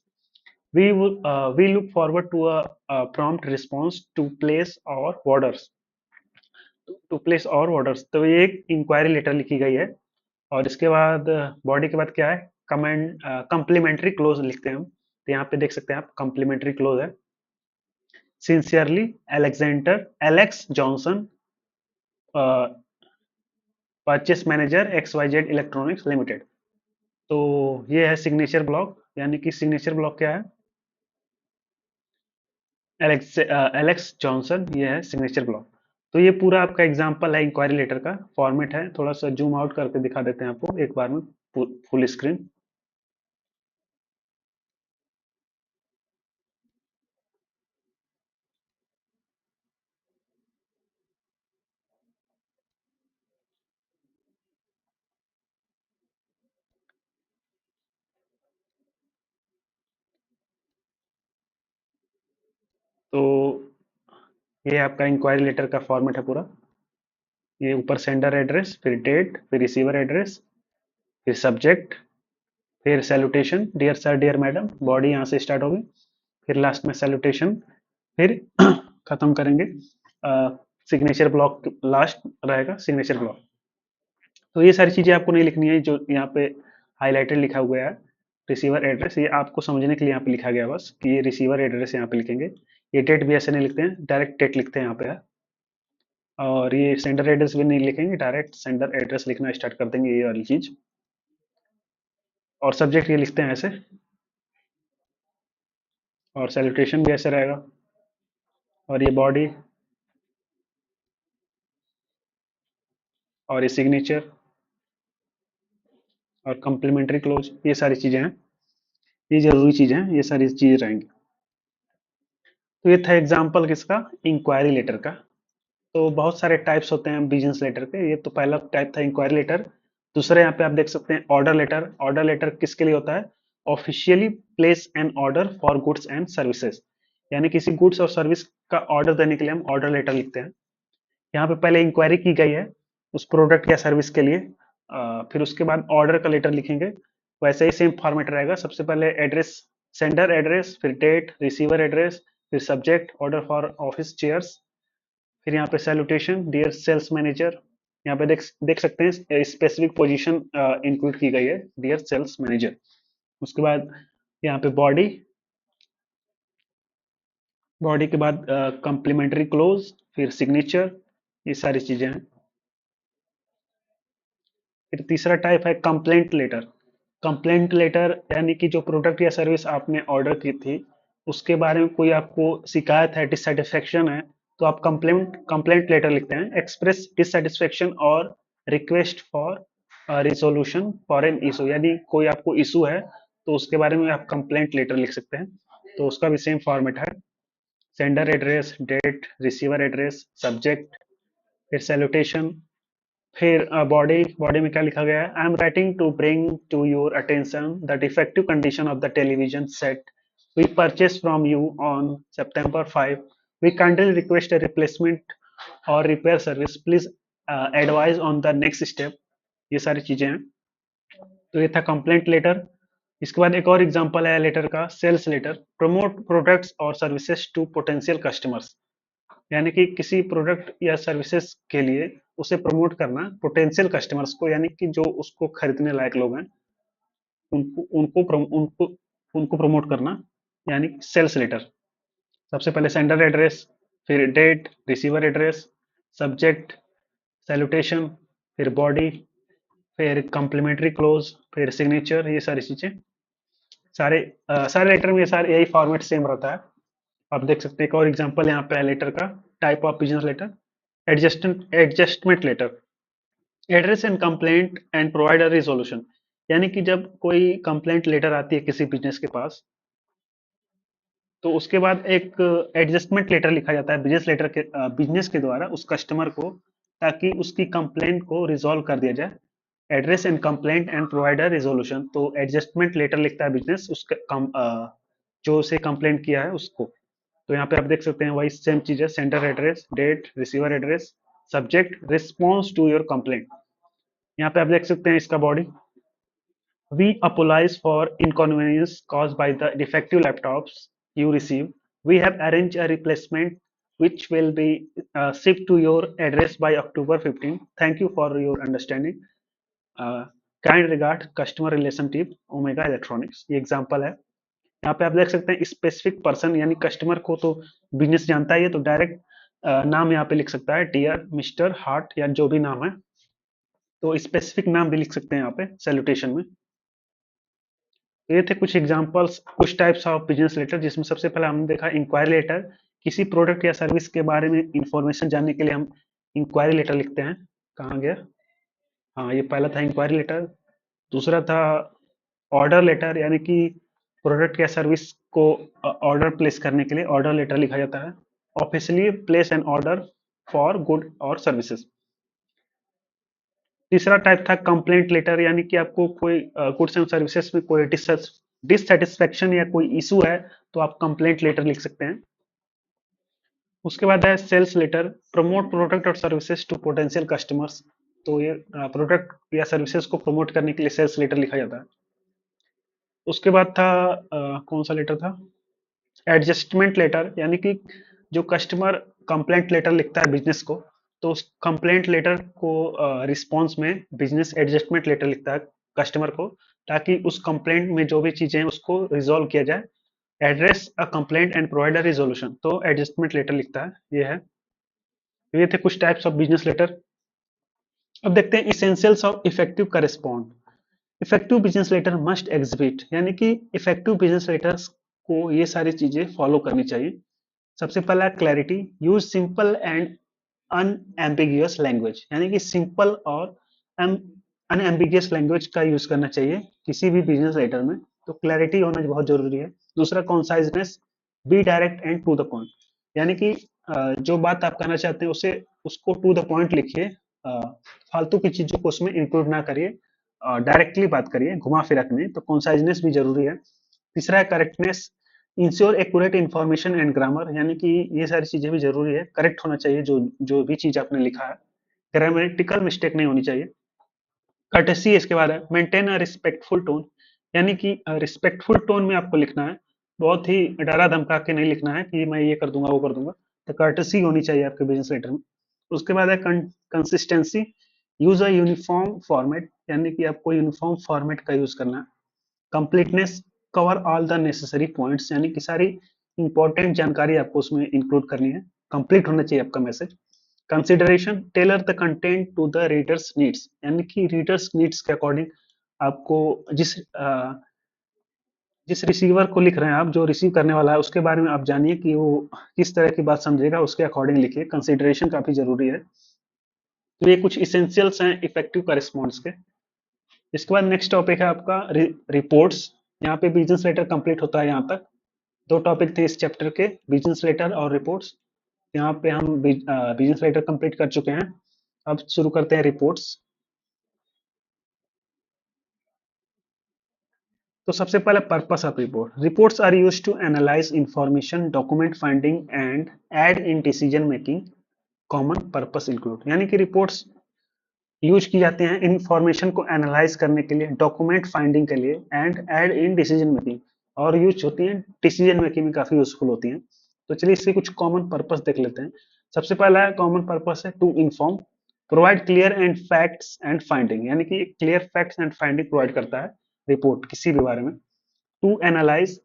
We look forward to a prompt response to place our orders. तो ये एक इंक्वायरी लेटर लिखी गई है। और इसके बाद बॉडी के बाद क्या है, कमेंट, कम्प्लीमेंट्री क्लोज लिखते हैं हम। तो यहाँ पे देख सकते हैं आप कम्प्लीमेंट्री क्लोज है, sincerely Alexander Alex Johnson, purchase manager X Y Z electronics limited. तो ये है सिग्नेचर ब्लॉक, यानी कि सिग्नेचर ब्लॉक क्या है, एलेक्स जॉनसन, ये है सिग्नेचर ब्लॉक। तो ये पूरा आपका एग्जांपल है, इंक्वायरी लेटर का फॉर्मेट है। थोड़ा सा जूम आउट करके दिखा देते हैं आपको एक बार में फुल स्क्रीन। तो ये आपका इंक्वायरी लेटर का फॉर्मेट है पूरा। ये ऊपर सेंडर एड्रेस, फिर डेट, फिर रिसीवर एड्रेस, फिर सब्जेक्ट, फिर salutation dear sir dear madam, body यहाँ से स्टार्ट होगी, फिर लास्ट में सैल्यूटेशन, फिर खत्म करेंगे सिग्नेचर ब्लॉक, लास्ट रहेगा सिग्नेचर ब्लॉक। तो ये सारी चीजें आपको नहीं लिखनी है जो यहाँ पे हाईलाइटेड लिखा हुआ है। रिसीवर एड्रेस ये आपको समझने के लिए यहाँ पे लिखा गया बस कि ये रिसीवर एड्रेस यहाँ पे लिखेंगे। ये डेट भी ऐसे नहीं लिखते हैं, डायरेक्ट डेट लिखते हैं यहाँ पे है। और ये सेंडर एड्रेस भी नहीं लिखेंगे, डायरेक्ट सेंडर एड्रेस लिखना स्टार्ट कर देंगे, ये वाली चीज। और सब्जेक्ट ये लिखते हैं ऐसे, और सैल्यूटेशन भी ऐसे रहेगा। और ये बॉडी, और ये सिग्नेचर, और कम्प्लीमेंट्री क्लोज, ये सारी चीजें हैं, ये जरूरी चीजें हैं, ये सारी चीजें रहेंगी। तो ये था एग्जाम्पल किसका, इंक्वायरी लेटर का। तो बहुत सारे टाइप्स होते हैं बिजनेस लेटर के, ये तो पहला टाइप था इंक्वायरी लेटर। दूसरे यहाँ पे आप देख सकते हैं ऑर्डर लेटर। ऑर्डर लेटर किसके लिए होता है, officially place N order for goods and services, यानी किसी गुड्स और सर्विस का ऑर्डर देने के लिए हम ऑर्डर लेटर लिखते हैं। यहाँ पे पहले इंक्वायरी की गई है उस प्रोडक्ट या सर्विस के लिए, फिर उसके बाद ऑर्डर का लेटर लिखेंगे। वैसे ही सेम फॉर्मेट रहेगा, सबसे पहले एड्रेस, सेंडर एड्रेस, फिर डेट, रिसीवर एड्रेस, फिर subject order for office chairs, फिर यहाँ पे सैल्यूटेशन डियर सेल्स मैनेजर। यहाँ पे देख देख सकते हैं स्पेसिफिक पोजीशन इंक्लूड की गई है, डियर सेल्स मैनेजर। उसके बाद यहाँ पे बॉडी, बॉडी के बाद कम्प्लीमेंट्री क्लोज, फिर सिग्नेचर, ये सारी चीजें हैं। फिर तीसरा टाइप है कंप्लेंट लेटर। कंप्लेंट लेटर यानी कि जो प्रोडक्ट या सर्विस आपने ऑर्डर की थी उसके बारे में कोई आपको शिकायत है, डिससेटिस्फेक्शन है, तो आप कंप्लेंट कंप्लेंट लेटर लिखते हैं, एक्सप्रेस डिससेटिस्फेक्शन और request for resolution for an issue, यानी कोई आपको इशू है तो उसके बारे में आप कंप्लेंट लेटर लिख सकते हैं। तो उसका भी सेम फॉर्मेट है, sender address, date, receiver address, subject, फिर सैल्यूटेशन, फिर बॉडी, बॉडी में क्या लिखा गया है, I am writing to bring to your attention the defective condition of the television set we purchase from you on September 5। We kindly request a replacement और repair service, please advise on the next step. ये सारी चीजें हैं। तो ये था complaint letter. इसके बाद एक और एग्जांपल है लेटर का, सेल्स लेटर, प्रमोट प्रोडक्ट्स और सर्विसेज टू पोटेंशियल कस्टमर्स, यानी कि किसी प्रोडक्ट या सर्विसेज के लिए उसे प्रमोट करना पोटेंशियल कस्टमर्स को, यानी कि जो उसको खरीदने लायक लोग हैं उनको उनको उनको उनको प्रमोट करना, यानी सेल्स लेटर। सबसे पहले सेंडर एड्रेस, फिर date, receiver address, subject, salutation, फिर बॉडी, फिर कम्प्लीमेंट्री क्लोज, फिर सिग्नेचर, ये सारी चीजें सारे सारे लेटर में ये सारे यही फॉर्मेट सेम रहता है। आप देख सकते हैं एक और एग्जांपल यहाँ पे है लेटर का, type of business letter, adjustment letter, address and complaint and provide a resolution. यानी कि जब कोई कंप्लेंट लेटर आती है किसी बिजनेस के पास, तो उसके बाद एक एडजस्टमेंट लेटर लिखा जाता है बिजनेस के द्वारा उस कस्टमर को, ताकि उसकी कंप्लेंट को रिजॉल्व कर दिया जाए। Address and complaint and provider resolution, तो एडजस्टमेंट लेटर लिखता है बिजनेस जो उसे कंप्लेंट किया है उसको। तो यहाँ पे आप देख सकते हैं वही सेम चीज है, sender address, date, receiver address, subject response to your complaint. यहाँ पे आप देख सकते हैं इसका body, we apologize for inconvenience caused by the defective laptops you received. We have arranged a replacement which will be shipped to your address by October 15. Thank you for your understanding. Kind regard, customer relationship, Omega Electronics. ये example है। यहाँ पे आप देख सकते हैं specific person यानी customer को तो बिजनेस जानता ही है, तो डायरेक्ट नाम यहाँ पे लिख सकता है, डियर मिस्टर हार्ट या जो भी नाम है, तो स्पेसिफिक नाम भी लिख सकते हैं यहाँ पे सैल्यूटेशन में। ये थे कुछ एग्जांपल्स, कुछ टाइप्स ऑफ बिजनेस लेटर, जिसमें सबसे पहले हमने देखा इंक्वायरी लेटर। किसी प्रोडक्ट या सर्विस के बारे में इंफॉर्मेशन जानने के लिए हम इंक्वायरी लेटर लिखते हैं। कहाँ गया? हाँ, ये पहला था इंक्वायरी लेटर। दूसरा था ऑर्डर लेटर, यानी कि प्रोडक्ट या सर्विस को ऑर्डर प्लेस करने के लिए ऑर्डर लेटर लिखा जाता है। Officially place N order for good और सर्विसेज। तीसरा टाइप था कंप्लेंट लेटर, यानी कि आपको कोई गुड्स एंड सर्विसेज में कोई डिससेटिस्फेक्शन या कोई इशू है, तो आप कंप्लेंट लेटर लिख सकते हैं। उसके बाद है सेल्स लेटर, प्रमोट प्रोडक्ट और सर्विसेज टू पोटेंशियल कस्टमर्स। तो ये प्रोडक्ट या सर्विसेज को प्रमोट करने के लिए सेल्स लेटर लिखा जाता है। उसके बाद था कौन सा लेटर था, एडजस्टमेंट लेटर, यानी कि जो कस्टमर कंप्लेंट लेटर लिखता है बिजनेस को, तो उस कंप्लेंट लेटर को रिस्पॉन्स में बिजनेस एडजस्टमेंट लेटर लिखता है कस्टमर को, ताकि उस कंप्लेंट में जो भी चीजें हैं उसको रिजॉल्व किया जाए। Address a complaint and provide a resolution, तो एडजस्टमेंट लेटर लिखता है। ये है, तो ये थे कुछ टाइप्स ऑफ बिजनेस लेटर। अब देखते हैं essentials of effective correspond. Effective business letter must exhibit, यानी कि इफेक्टिव बिजनेस लेटर्स को ये सारी चीजें फॉलो करनी चाहिए। सबसे पहला clarity, use simple and unambiguous language, यानी कि सिंपल और अनएम्बिगियस लैंग्वेज का यूज करना चाहिए किसी भी बिजनेस लेटर में, तो क्लैरिटी होना बहुत जरूरी है। दूसरा conciseness, be direct and to the point, यानी कि जो बात आप कहना चाहते हैं उसे उसको टू द पॉइंट लिखिए, फालतू की चीजों को उसमें इंक्लूड ना करिए, डायरेक्टली बात करिए, घुमा फिरा के नहीं, तो कॉन्साइजनेस भी जरूरी है। तीसरा है correctness, ensure accurate information and grammar, यानी कि ये सारी चीजें भी जरूरी है, करेक्ट होना चाहिए जो जो भी चीज आपने लिखा है, ग्रामेटिकल मिस्टेक नहीं होनी चाहिए। कर्टेसी इसके बाद है, मेंटेन अ रिस्पेक्टफुल टोन, यानी कि रिस्पेक्टफुल टोन में आपको लिखना है, बहुत ही डरा धमका के नहीं लिखना है कि मैं ये कर दूंगा वो कर दूंगा, तो कर्टेसी होनी चाहिए आपके बिजनेस लेटर में। उसके बाद है consistency, use a uniform format, यानी कि आपको यूनिफॉर्म फॉर्मेट का यूज करना है। Completeness, cover all the necessary points, यानी कि सारी इंपॉर्टेंट जानकारी आपको उसमें इंक्लूड करनी है, कंप्लीट होना चाहिए आपका message. Consideration, tailor the content to the readers needs, यानी कि रीडर्स नीड्स के अकॉर्डिंग आपको जिस रिसीवर को लिख रहे हैं आप, जो रिसीव करने वाला है उसके बारे में आप जानिए कि वो किस तरह की बात समझेगा, उसके अकॉर्डिंग लिखिए। कंसिडरेशन काफी जरूरी है। तो ये कुछ इसेंशियल्स हैं इफेक्टिव करेस्पॉन्स के। इसके बाद नेक्स्ट टॉपिक है आपका रिपोर्ट्स। यहाँ पे बिजनेस लेटर कंप्लीट होता है यहाँ तक। दो टॉपिक थे इस चैप्टर के, बिजनेस लेटर और रिपोर्ट्स। यहाँ पे हम बिजनेस लेटर कंप्लीट कर चुके हैं। अब शुरू करते हैं रिपोर्ट्स। तो सबसे पहले purpose of report, reports are used to analyse information, document finding and aid in decision making. Common purpose include, यानी कि रिपोर्ट्स यूज की जाती हैं इंफॉर्मेशन को एनालाइज करने के लिए, डॉक्यूमेंट फाइंडिंग के लिए and aid in decision making, और यूज होती हैं डिसीजन मेकिंग में काफी यूजफुल होती हैं। तो चलिए इससे कुछ कॉमन पर्पस देख लेते हैं। सबसे पहला है कॉमन पर्पस है to inform, provide clear and facts and finding, यानी कि clear facts and finding provide करता है रिपोर्ट किसी भी बारे में। To analyse,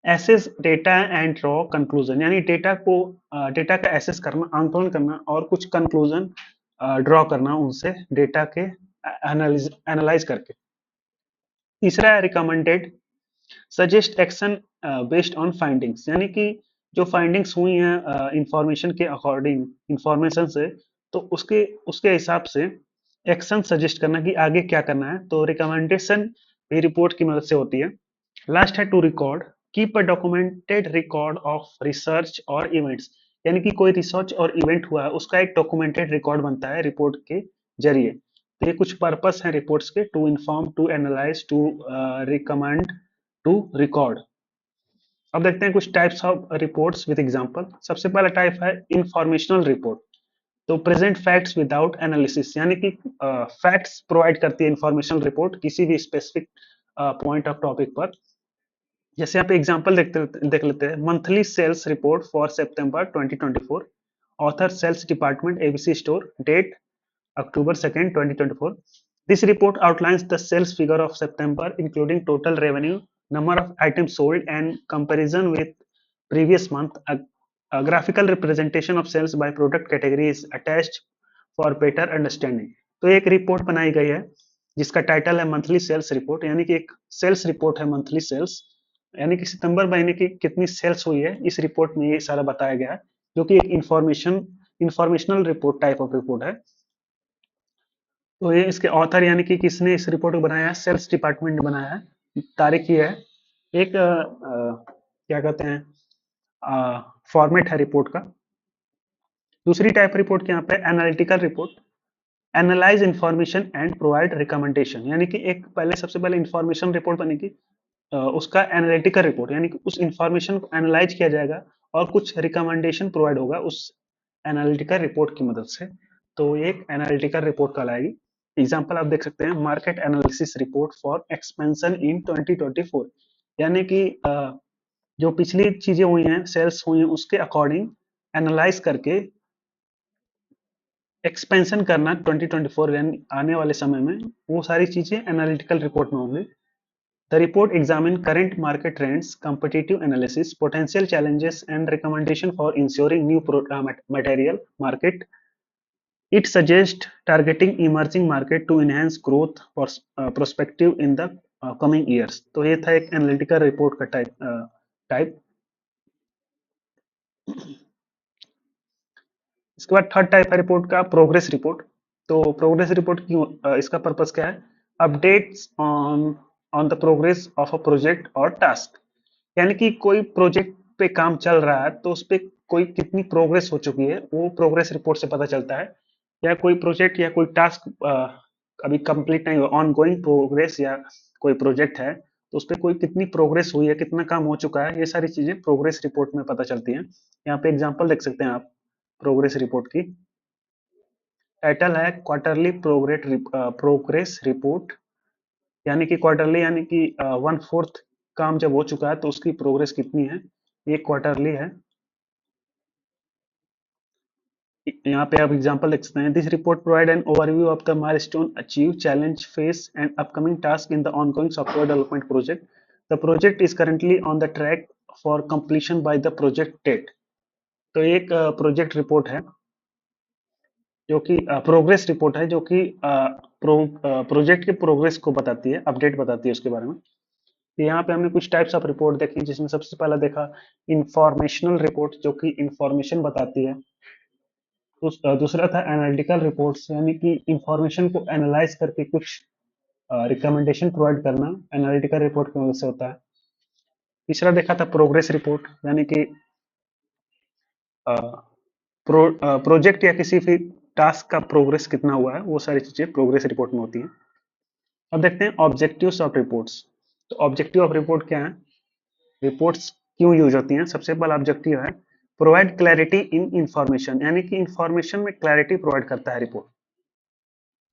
assess data and draw conclusion, यानी डेटा का एसेस करना, आंकलन करना और कुछ कंक्लूजन ड्रॉ करना उनसे डेटा के एनालाइज करके। तीसरा है recommended suggest action based on findings, यानी कि जो फाइंडिंग्स हुई हैं इंफॉर्मेशन के अकॉर्डिंग, इंफॉर्मेशन से, तो उसके उसके हिसाब से एक्शन सजेस्ट करना कि आगे क्या करना है। तो रिकमेंडेशन भी रिपोर्ट की मदद से होती है। लास्ट है to record, keep a documented record of research और इवेंट्स, यानी कि कोई रिसर्च और इवेंट हुआ है उसका एक डॉक्यूमेंटेड रिकॉर्ड बनता है रिपोर्ट के जरिए। तो ये कुछ पर्पस है रिपोर्ट्स के, to inform, to analyse, to recommend, to record. अब देखते हैं कुछ types of reports with example. सबसे पहला टाइप है इंफॉर्मेशनल रिपोर्ट। तो प्रेजेंट फैक्ट्स विदाउट एनालिसिस, यानी कि फैक्ट्स प्रोवाइड करती है इंफॉर्मेशनल रिपोर्ट किसी भी स्पेसिफिक पॉइंट ऑफ टॉपिक पर। जैसे यहाँ पे एग्जांपल देख लेते हैं। Monthly sales report for September 2024, author sales department ABC store, date October 2nd, 2024. This report outlines the sales figure of September, including total revenue, number of items sold, and comparison with previous month. A graphical representation of sales by product category is attached for better understanding. तो एक report बनाई गई है जिसका title है monthly sales report, यानी कि एक सेल्स रिपोर्ट है मंथली सेल्स, यानी कि सितंबर महीने की कितनी सेल्स हुई है इस रिपोर्ट में ये सारा बताया गया है, जो कि एक informational report type of report है। तो ये इसके ऑथर यानी कि किसने इस रिपोर्ट को बनाया है, सेल्स डिपार्टमेंट ने बनाया है। तारीख ये है। एक क्या कहते हैं फॉर्मेट है रिपोर्ट का। दूसरी टाइप रिपोर्ट के यहाँ पे analytical report, analyse information and provide recommendation, यानी कि एक पहले सबसे पहले इंफॉर्मेशन रिपोर्ट बनेगी, उसका एनालिटिकल रिपोर्ट, यानी कि उस इंफॉर्मेशन को एनालाइज किया जाएगा और कुछ रिकमेंडेशन प्रोवाइड होगा उस एनालिटिकल रिपोर्ट की मदद से। तो ये एक एनालिटिकल रिपोर्ट कहलाएगी। एग्जाम्पल आप देख सकते हैं, market analysis report for expansion in 2024, यानी कि जो पिछली चीजें हुई हैं, सेल्स हुई हैं, उसके अकॉर्डिंग एनालाइज करके एक्सपेंशन करना 2024 यानी आने वाले समय में, वो सारी चीजें एनालिटिकल रिपोर्ट में होंगी। The report examines current market trends, competitive analysis, potential challenges, and recommendation for ensuring new material market. It suggests targeting emerging market to enhance growth perspective in the coming years. तो ये था एक analytical report का type. इसके बाद third type है report का progress report. तो प्रोग्रेस रिपोर्ट क्यों, इसका पर्पस क्या है, updates on on the progress of a project और टास्क, यानी कि कोई प्रोजेक्ट पे काम चल रहा है तो उस पे कोई कितनी प्रोग्रेस हो चुकी है वो प्रोग्रेस रिपोर्ट से पता चलता है। या कोई प्रोजेक्ट या कोई टास्क अभी कंप्लीट नहीं हुआ, ऑन गोइंग प्रोग्रेस, या कोई प्रोजेक्ट है तो उस पर कोई कितनी प्रोग्रेस हुई है, कितना काम हो चुका है, ये सारी चीजें प्रोग्रेस रिपोर्ट में पता चलती हैं। यहाँ पे एग्जांपल देख सकते हैं आप प्रोग्रेस रिपोर्ट की। टाइटल है क्वार्टरली प्रोग्रेस रिपोर्ट, यानी कि क्वार्टरली यानी कि 1/4 काम जब हो चुका है तो उसकी प्रोग्रेस कितनी है, ये क्वार्टरली है। यहाँ पे आप एग्जांपल देख सकते हैं। This report provide an overview of the milestone achieve, challenge face and upcoming task in the ongoing software development project. The project is currently on the track for completion by the project date. तो एक project report है जो कि progress report है, जो कि project के progress को बताती है, अपडेट बताती है उसके बारे में। तो यहाँ पे हमने कुछ टाइप्स ऑफ रिपोर्ट देखी, जिसमें सबसे पहला देखा इंफॉर्मेशनल रिपोर्ट, जो कि इंफॉर्मेशन बताती है। दूसरा था एनालिटिकल रिपोर्ट्स, यानी कि इंफॉर्मेशन को एनालाइज करके कुछ रिकमेंडेशन प्रोवाइड करना एनालिटिकल रिपोर्ट की मदद से होता है। तीसरा देखा था प्रोग्रेस रिपोर्ट, यानी कि प्रोजेक्ट या किसी भी टास्क का प्रोग्रेस कितना हुआ है, वो सारी चीजें प्रोग्रेस रिपोर्ट में होती हैं। अब देखते हैं ऑब्जेक्टिव्स ऑफ रिपोर्ट्स। तो ऑब्जेक्टिव ऑफ रिपोर्ट क्या है, रिपोर्ट्स क्यों यूज होती हैं। सबसे पहला ऑब्जेक्टिव है प्रोवाइड क्लैरिटी इन इंफॉर्मेशन, यानी कि इंफॉर्मेशन में क्लैरिटी प्रोवाइड करता है रिपोर्ट,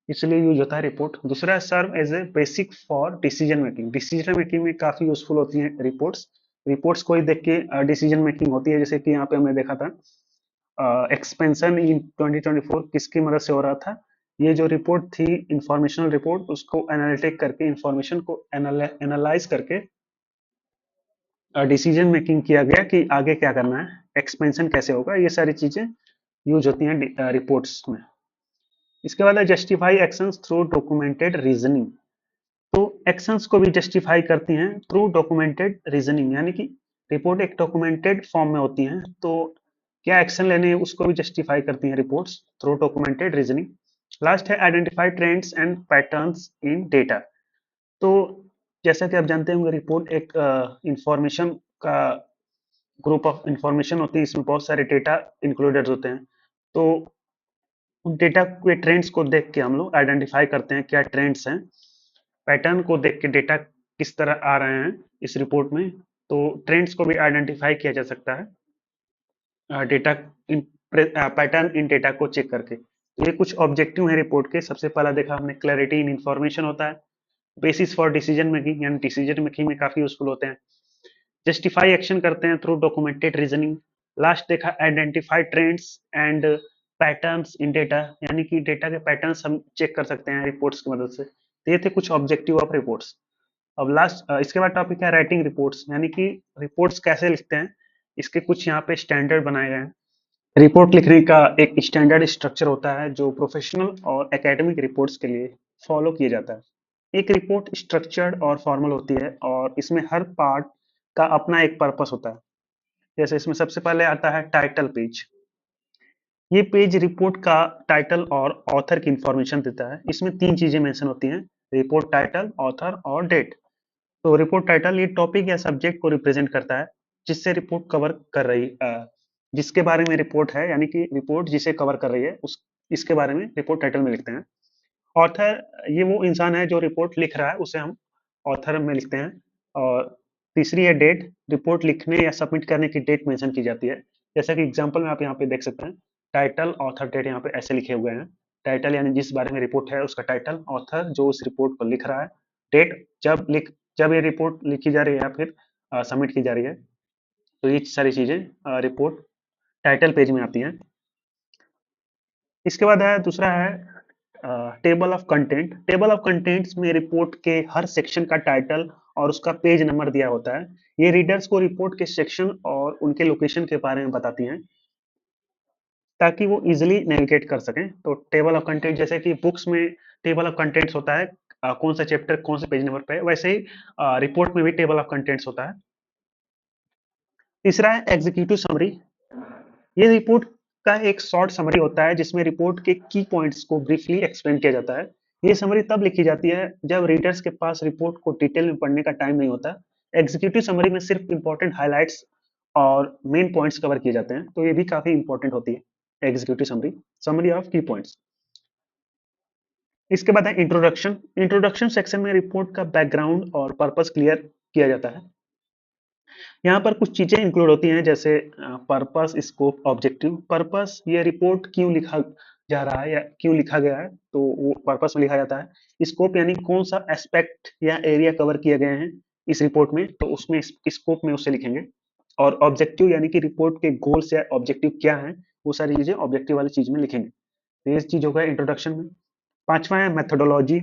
इसलिए यूज होता है रिपोर्ट। दूसरा serve as a basic for decision making, decision making में काफी यूजफुल होती हैं रिपोर्ट्स। रिपोर्ट्स को ही देख के डिसीजन मेकिंग होती है, जैसे कि यहाँ पे हमने देखा था एक्सपेंशन इन 2024 किसकी मदद से हो रहा था। ये जो रिपोर्ट थी इंफॉर्मेशनल रिपोर्ट, उसको एनालिटिक करके, इंफॉर्मेशन को एनालाइज करके डिसीजन मेकिंग किया गया कि आगे क्या करना है, एक्सपेंशन कैसे होगा, ये सारी चीजें यूज होती हैं रिपोर्ट्स में। इसके बाद है justify actions through documented reasoning. तो एक्शंस को भी जस्टिफाई करती हैं थ्रू डॉक्यूमेंटेड रीजनिंग, यानी कि रिपोर्ट एक डॉक्यूमेंटेड फॉर्म में होती हैं, तो क्या एक्शन लेने हैं उसको भी जस्टिफाई करती हैं reports through documented reasoning. Last है identify trends and patterns in data. तो जैसा कि आप जानते होंगे, रिपोर्ट एक इंफॉर्मेशन का ग्रुप ऑफ इंफॉर्मेशन होती है, इसमें बहुत सारे डेटा इंक्लूडेड होते हैं। तो उन डेटा के ट्रेंड्स को देख के हम लोग आइडेंटिफाई करते हैं क्या ट्रेंड्स हैं। पैटर्न को देख के डेटा किस तरह आ रहे हैं इस रिपोर्ट में, तो ट्रेंड्स को भी आइडेंटिफाई किया जा सकता है data in pattern in data को चेक करके। ये कुछ ऑब्जेक्टिव है रिपोर्ट के। सबसे पहला देखा हमने, क्लैरिटी इन इंफॉर्मेशन होता है, बेसिस फॉर डिसीजन मेकिंग, यानी डिसीजन मेकिंग में काफी यूजफुल होते हैं। जस्टिफाई एक्शन करते हैं थ्रू डॉक्यूमेंटेड रीजनिंग। लास्ट देखा identify trends and patterns in data, यानी कि डेटा के पैटर्न्स हम चेक कर सकते हैं रिपोर्ट्स की मदद से। तो ये थे कुछ ऑब्जेक्टिव ऑफ रिपोर्ट्स। अब लास्ट इसके बाद टॉपिक है राइटिंग रिपोर्ट्स, यानी कि रिपोर्ट्स कैसे लिखते हैं। इसके कुछ यहाँ पे स्टैंडर्ड बनाए गए हैं। रिपोर्ट लिखने का एक स्टैंडर्ड स्ट्रक्चर होता है जो प्रोफेशनल और एकेडमिक रिपोर्ट्स के लिए फॉलो किया जाता है। एक रिपोर्ट स्ट्रक्चर्ड और फॉर्मल होती है और इसमें हर पार्ट का अपना एक पर्पस होता है। जैसे इसमें सबसे पहले आता है टाइटल पेज। ये पेज रिपोर्ट का टाइटल और ऑथर की इंफॉर्मेशन देता है। इसमें तीन चीजें मेंशन होती हैं, रिपोर्ट टाइटल, ऑथर और डेट। तो रिपोर्ट टाइटल ये टॉपिक या सब्जेक्ट को रिप्रेजेंट करता है जिससे रिपोर्ट कवर कर रही जिसके बारे में रिपोर्ट है, यानी कि रिपोर्ट जिसे कवर कर रही है उस इसके बारे में रिपोर्ट टाइटल में लिखते हैं। ऑथर ये वो इंसान है जो रिपोर्ट लिख रहा है, उसे हम ऑथर में लिखते हैं। और तीसरी है डेट, रिपोर्ट लिखने या सबमिट करने की डेट मेंशन की जाती है। जैसा कि एग्जांपल में आप यहाँ पे देख सकते हैं, टाइटल ऑथर डेट यहाँ पे ऐसे लिखे हुए हैं। टाइटल यानी जिस बारे में रिपोर्ट है उसका टाइटल, ऑथर जो उस रिपोर्ट को लिख रहा है, डेट जब ये रिपोर्ट लिखी जा रही है या फिर सबमिट की जा रही है। तो ये सारी चीजें रिपोर्ट टाइटल पेज में आती हैं। इसके बाद है दूसरा है table of content. Table of contents में रिपोर्ट के हर सेक्शन का टाइटल और उसका पेज नंबर दिया होता है। ये रीडर्स को रिपोर्ट के सेक्शन और उनके लोकेशन के बारे में बताती हैं ताकि वो इजिली नेविगेट कर सकें। तो टेबल ऑफ कंटेंट, जैसे कि बुक्स में टेबल ऑफ कंटेंट्स होता है कौन सा चैप्टर कौन से पेज नंबर पे है, वैसे ही रिपोर्ट में भी टेबल ऑफ कंटेंट्स होता है। तीसरा है एग्जीक्यूटिव समरी। ये रिपोर्ट का एक शॉर्ट समरी होता है जिसमें रिपोर्ट के की पॉइंट्स को ब्रीफली एक्सप्लेन किया जाता है। ये समरी तब लिखी जाती है जब रीडर्स के पास रिपोर्ट को डिटेल में पढ़ने का टाइम नहीं होता। एग्जीक्यूटिव समरी में सिर्फ इंपॉर्टेंट हाइलाइट्स और मेन पॉइंट्स कवर किए जाते हैं, तो ये भी काफी इंपॉर्टेंट होती है एग्जीक्यूटिव समरी, समरी ऑफ की पॉइंट्स। इसके बाद है इंट्रोडक्शन। इंट्रोडक्शन सेक्शन में रिपोर्ट का बैकग्राउंड और पर्पस क्लियर किया जाता है। यहाँ पर कुछ चीजें इंक्लूड होती हैं, जैसे पर्पस, स्कोप, ऑब्जेक्टिव। पर्पस, ये रिपोर्ट क्यों लिखा जा रहा है या क्यों लिखा गया है, तो वो पर्पस में लिखा जाता है। स्कोप यानी कौन सा एस्पेक्ट या एरिया कवर किए गए हैं इस रिपोर्ट में, तो उसमें स्कोप में उसे लिखेंगे। और ऑब्जेक्टिव यानी कि रिपोर्ट के गोल्स या ऑब्जेक्टिव क्या है, वो सारी चीजें ऑब्जेक्टिव वाली चीज में लिखेंगे। तो ये चीज होगा इंट्रोडक्शन में। पांचवा है मेथोडोलॉजी।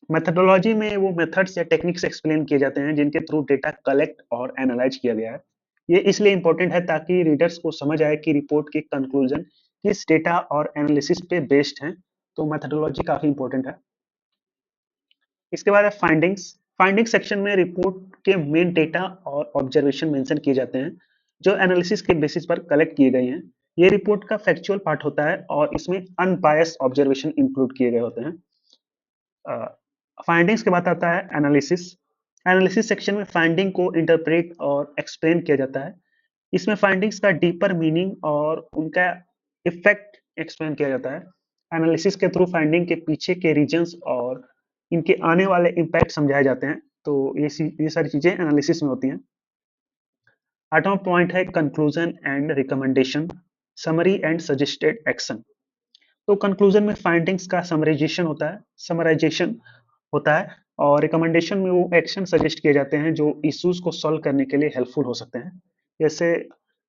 मेथोडोलॉजी में वो मेथड्स या टेक्निक्स एक्सप्लेन किए जाते हैं जिनके थ्रू डेटा कलेक्ट और एनालाइज किया गया है। ये इसलिए इंपॉर्टेंट है ताकि रीडर्स को समझ आए कि रिपोर्ट के कंक्लूजन किस डेटा और एनालिसिस पे बेस्ड हैं। तो मेथोडोलॉजी काफी इंपॉर्टेंट है। इसके बाद है फाइंडिंग्स। फाइंडिंग सेक्शन में रिपोर्ट के मेन डेटा और ऑब्जर्वेशन मेंशन किए जाते हैं जो एनालिसिस के बेसिस पर कलेक्ट किए गए हैं। ये रिपोर्ट का फैक्चुअल पार्ट होता है और इसमें अनबायस्ड ऑब्जर्वेशन इंक्लूड किए गए होते हैं। फाइंडिंग्स के बाद आता है एनालिसिस। एनालिसिस सेक्शन में फाइंडिंग को इंटरप्रेट और एक्सप्लेन किया जाता है। इसमें फाइंडिंग्स का डीपर मीनिंग और उनका इफेक्ट एक्सप्लेन किया जाता है। एनालिसिस के थ्रू फाइंडिंग के पीछे के रीजंस और इनके आने वाले इम्पैक्ट समझाए जाते हैं। तो ये सारी चीजें एनालिसिस में होती हैं। आठवां पॉइंट है conclusion and recommendation, summary and suggested action. तो कंक्लूजन में फाइंडिंग्स का समराइजेशन होता है और रिकमेंडेशन में वो एक्शन सजेस्ट किए जाते हैं जो इश्यूज को सॉल्व करने के लिए हेल्पफुल हो सकते हैं। जैसे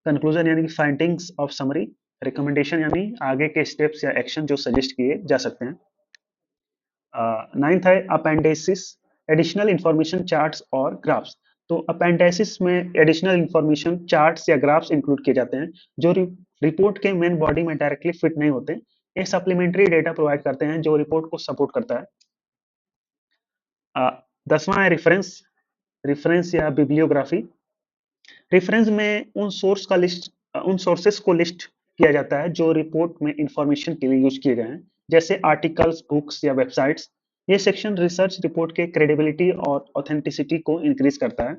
कंक्लूजन यानी कि फाइंडिंग्स ऑफ समरी, रिकमेंडेशन यानी आगे के स्टेप्स या एक्शन जो सजेस्ट किए जा सकते हैं। नाइन्थ है अपेंडेसिस, एडिशनल इंफॉर्मेशन, चार्ट्स और ग्राफ्स। तो अपेंडेसिस में एडिशनल इंफॉर्मेशन, चार्ट्स या ग्राफ्स इंक्लूड किए जाते हैं जो रिपोर्ट के मेन बॉडी में डायरेक्टली फिट नहीं होते, ये सप्लीमेंट्री डेटा प्रोवाइड करते हैं जो रिपोर्ट को सपोर्ट करता है। 10वां है रेफरेंस, रेफरेंस या बिब्लियोग्राफी। रेफरेंस में उन सोर्सेस को लिस्ट किया जाता है जो रिपोर्ट में इंफॉर्मेशन के लिए यूज किए गए हैं, जैसे आर्टिकल्स, बुक्स या वेबसाइट्स। ये सेक्शन रिसर्च रिपोर्ट के क्रेडिबिलिटी और ऑथेंटिसिटी को इंक्रीज करता है।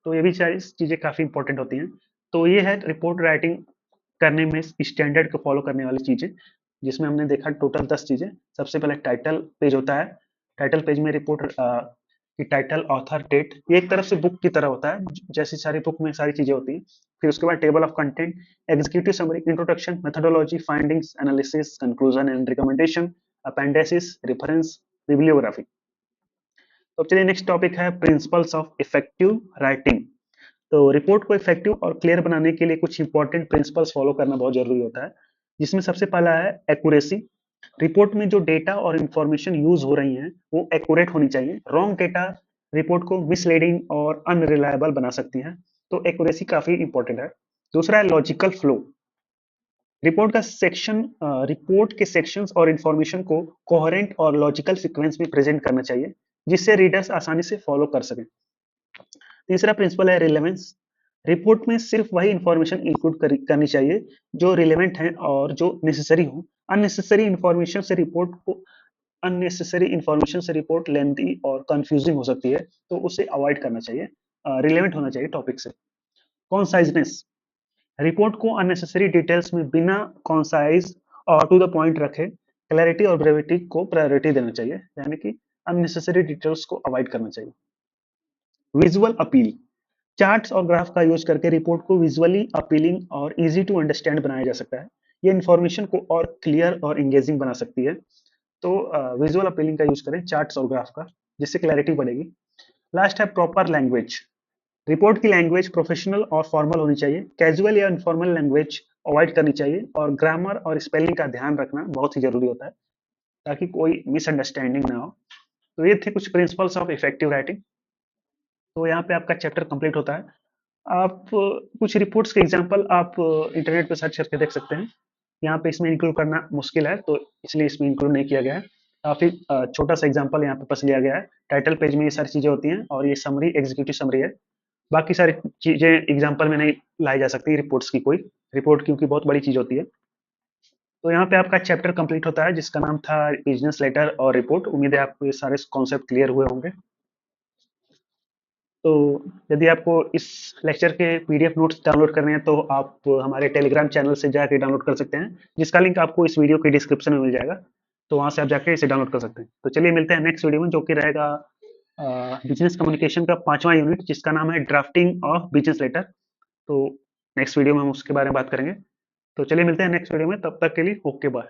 तो ये भी सारी चीजें काफी इंपॉर्टेंट होती हैं। तो ये है रिपोर्ट राइटिंग करने में स्टैंडर्ड को फॉलो करने वाली चीजें, जिसमें हमने देखा टोटल 10 चीजें। सबसे पहले टाइटल पेज होता है। टाइटल पेज में रिपोर्ट की टाइटल, ऑथर, डेट, ये एक तरफ से बुक की तरह होता है, जैसी सारी बुक में सारी चीजें होती हैं। फिर उसके बाद table of content, executive summary, introduction, methodology, findings, analysis, conclusion and recommendation, appendices, reference, bibliography. तो चलिए नेक्स्ट टॉपिक है प्रिंसिपल्स ऑफ इफेक्टिव राइटिंग। तो रिपोर्ट को इफेक्टिव और क्लियर बनाने के लिए कुछ इंपॉर्टेंट प्रिंसिपल्स फॉलो करना बहुत जरूरी होता है, जिसमें सबसे पहला है एक्यूरेसी। रिपोर्ट में जो डेटा और इंफॉर्मेशन यूज हो रही हैं वो एक्यूरेट होनी चाहिए। रॉन्ग डेटा रिपोर्ट को मिसलीडिंग और अनरिलायबल बना सकती हैं, तो एक्यूरेसी काफी इंपॉर्टेंट है। दूसरा है लॉजिकल फ्लो। रिपोर्ट के सेक्शंस और इंफॉर्मेशन को कोहेरेंट और लॉजिकल सीक्वेंस में प्रेजेंट करना चाहिए, जिससे रीडर्स आसानी से फॉलो कर सकें। तीसरा प्रिंसिपल है रिलेवेंस। रिपोर्ट में सिर्फ वही इंफॉर्मेशन इंक्लूड करनी चाहिए जो रिलेवेंट है और जो नेसेसरी हो। अननेसेसरी इंफॉर्मेशन से रिपोर्ट को अननेसेसरी इंफॉर्मेशन से रिपोर्ट लेंथी और कंफ्यूजिंग हो सकती है, तो उसे अवॉइड करना चाहिए। रिलेवेंट होना चाहिए टॉपिक से। कॉन्साइजनेस, रिपोर्ट को अननेसेसरी डिटेल्स में बिना कॉन्साइज और टू द पॉइंट रखे। क्लैरिटी और ब्रेविटी को प्रायोरिटी देना चाहिए, यानी कि अननेसेसरी डिटेल्स को अवॉइड करना चाहिए। विजुअल अपील, चार्ट्स और ग्राफ का यूज करके रिपोर्ट को विजुअली अपीलिंग और इजी टू अंडरस्टैंड बनाया जा सकता है। ये इन्फॉर्मेशन को और क्लियर और इंगेजिंग बना सकती है। तो विजुअल अपीलिंग का यूज करें चार्ट्स और ग्राफ का, जिससे क्लैरिटी बढ़ेगी। लास्ट है प्रॉपर लैंग्वेज। रिपोर्ट की लैंग्वेज प्रोफेशनल और फॉर्मल होनी चाहिए। कैजुअल या इनफॉर्मल लैंग्वेज अवॉइड करनी चाहिए, और ग्रामर और स्पेलिंग का ध्यान रखना बहुत ही जरूरी होता है, ताकि कोई मिसअंडरस्टैंडिंग ना हो। तो ये थे कुछ प्रिंसिपल्स ऑफ इफेक्टिव राइटिंग। तो यहाँ पे आपका चैप्टर कंप्लीट होता है। आप कुछ रिपोर्ट्स के एग्जांपल आप इंटरनेट पे सर्च करके देख सकते हैं। यहाँ पे इसमें इंक्लूड करना मुश्किल है, तो इसलिए इसमें इंक्लूड नहीं किया गया है। काफी छोटा सा एग्जांपल यहाँ पे बस लिया गया है। टाइटल पेज में ये सारी चीजें होती हैं, और ये समरी, एग्जीक्यूटिव समरी है। बाकी सारी चीजें एग्जांपल में नहीं लाई जा सकती रिपोर्ट्स की कोई। रिपोर्ट क्योंकि बहुत बड़ी चीज होती है। तो यहाँ पे आपका चैप्टर कंप्लीट होता है, जिसका नाम था बिजनेस लेटर और रिपोर्ट। उम्मीद है आपको ये सारे कॉन्सेप्ट क्लियर हुए होंगे। तो यदि आपको इस लेक्चर के पीडीएफ नोट्स डाउनलोड करने हैं, तो आप हमारे टेलीग्राम चैनल से जाके डाउनलोड कर सकते हैं, जिसका लिंक आपको इस वीडियो के डिस्क्रिप्शन में मिल जाएगा। तो वहां से आप जाके इसे डाउनलोड कर सकते हैं। तो चलिए मिलते हैं नेक्स्ट वीडियो में, जो कि रहेगा बिजनेस कम्युनिकेशन का 5वां यूनिट, जिसका नाम है ड्राफ्टिंग ऑफ बिजनेस लेटर। तो नेक्स्ट वीडियो में हम उसके बारे में बात करेंगे। तो चलिए मिलते हैं नेक्स्ट वीडियो में, तब तक के लिए ओके बाय।